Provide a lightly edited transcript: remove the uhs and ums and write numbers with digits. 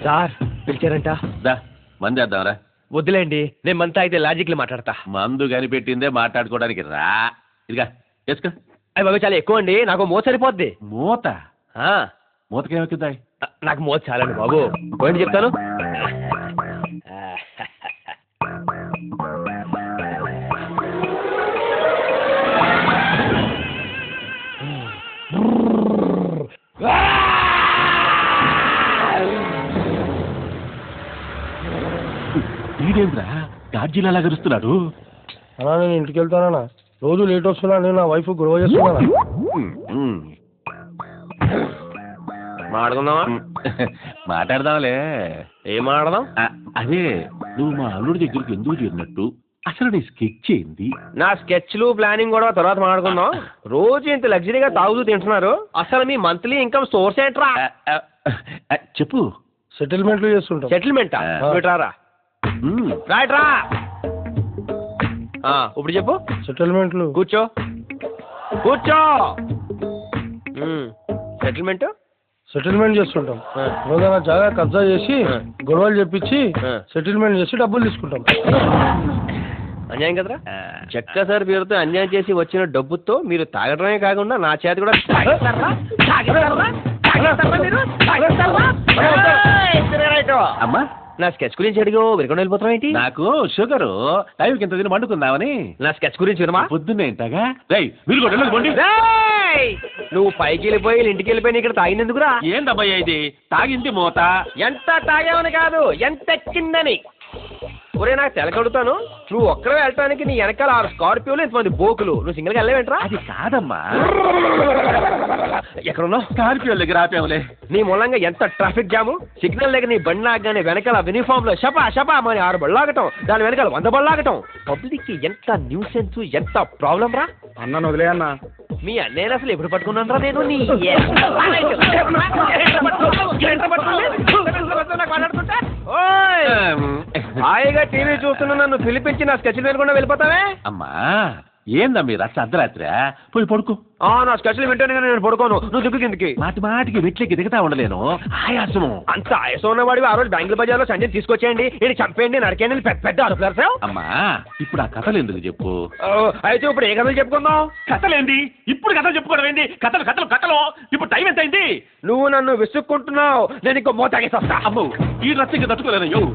Sir పిలిచారంట. మంది వేద్దాంరా. వద్దులేండి, నేను మంతా అయితే లాజిక్లు మాట్లాడతా. మందు కనిపెట్టిందే మాట్లాడుకోవడానికి రా. ఇదిగా వేసుకో. అవి బాబు చాలా ఎక్కువ అండి, నాకు మూత సరిపోద్ది. మూత? మూతకేమవుతుందా? నాకు మూత చాలండి బాబు. పోయింది చెప్తాను. వీడేంద్రా గార్జీలా గరుస్తున్నాడు? అన్నా నేను ఇంటికి వెళ్తానన్నా, రోజు లేట్ వస్తున్నా, నేను నా వైఫ్ గొడవ చేస్తున్నానా. మాట్లాడుకుందామా? మాట్లాడదాంలే. ఏం మాట్లాడదాం? అదే నువ్వు మా అల్లుడి దగ్గరికి ఎందుకు చేరినట్టు, అసలు నీ స్కెచ్ ఏంది? నా స్కెచ్లు ప్లానింగ్ కూడా తర్వాత మాట్లాడుకుందాం. రోజు ఇంత లగ్జరీగా తాగుతూ తింటున్నారు, అసలు మీ మంత్లీ ఇన్కమ్ సోర్స్ ఏంట్రా? చెప్పు. సెటిల్మెంట్లు చేస్తుంటాం. సెటిల్మెంటా? రారా రైట్ రా. ఇప్పుడు చెప్పు. సెటిల్మెంట్లు. కూర్చో కూర్చో. సెటిల్మెంట్ సెటిల్మెంట్ చేస్తుంటాం. ఏదైనా జాగా కబ్జా చేసి గొడవలు చెప్పించి సెటిల్మెంట్ చేసి డబ్బులు తీసుకుంటాం. అన్యాయం కదరా? చెక్క సార్ పేరుతో అన్యాయం చేసి వచ్చిన డబ్బుతో మీరు తాగడమే కాకుండా నా చేతి కూడా అమ్మా నా స్కెచ్ గురించి అడిగో వినకుండా వెళ్ళిపోతాం ఏంటి? నాకు షుగరు, టైంకి ఇంత తిని మండుకుందామని. నా స్కెచ్ గురించి వినమా? పొద్దున్నేంటగా మీరు కూడా నువ్వు పైకి వెళ్ళిపోయి ఇంటికి వెళ్ళిపోయి ఇక్కడ తాగినందుకురా. ఏందబ్బయ్యా ఇది? తాగింది మూత. ఎంత తాగావని కాదు, ఎంత ఎక్కిందని. ఒరే నాకు తెలకడుతాను, నువ్వు ఒక్కడే వెళ్ళటానికి నీ వెనకాల 6 స్కార్పియోలు, ఇంతమంది బోకులు, నువ్వు సింగిల్గా వెళ్ళవేంట్రా? అది కాదమ్మా. ఎక్కడున్నావు? స్కార్పియో దగ్గర ఆపాములే. నీ మూలంగా ఎంత ట్రాఫిక్ జాము. సిగ్నల్ దగ్గర నీ బండి ఆగగానే వెనకాల యూనిఫామ్ లో షపా షపా మరి 6 బళ్ళాగటం, దాని వెనకాల 100 బళ్ళాగటం. పబ్లిక్ కి ఎంత న్యూసెన్స్, ఎంత ప్రాబ్లం రా. అన్న వదిలే అన్న. మీ అన్నయ్య అసలు ఎప్పుడు పట్టుకున్నాను రా నేను? నీ హాయిగా టీవీ చూస్తున్నా నన్ను పిలిపించి నా స్కెచ్లు వినకుండా వెళ్ళిపోతావే? అమ్మా ఏందా మీరు అసలు అర్ధరాత్రి పోయి పడుకో. నా స్కెచ్లు వింటేనే నేను పడుకోను, నువ్వు దిక్కు కిందకి. మాటి మాటికి వెట్లకి దిగుతా ఉండలేను, ఆయాసము. అంత ఆయాసం ఉన్నవాడివి ఆ రోజు బెంగళూరు బజార్లో సంజయ్ తీసుకొచ్చేయండి, ఇది చంపేయండి, నరికేయండి, పెద్ద పెద్ద అరుపులు. అమ్మా ఇప్పుడు ఆ కథలు ఎందుకు చెప్పు. అయితే ఇప్పుడు ఏ కథలు చెప్పుకుందాం? కథలేంది ఇప్పుడు? కథలు చెప్పుకోవడం ఏంది? కథలు కథలు కథలు. ఇప్పుడు టైం ఎంత అయింది? నువ్వు నన్ను విసుక్కుంటున్నావు, నేను ఇంకో మోతాగేసి వస్తా. అమ్మో ఈ రచ్చకి తట్టుకోలేను.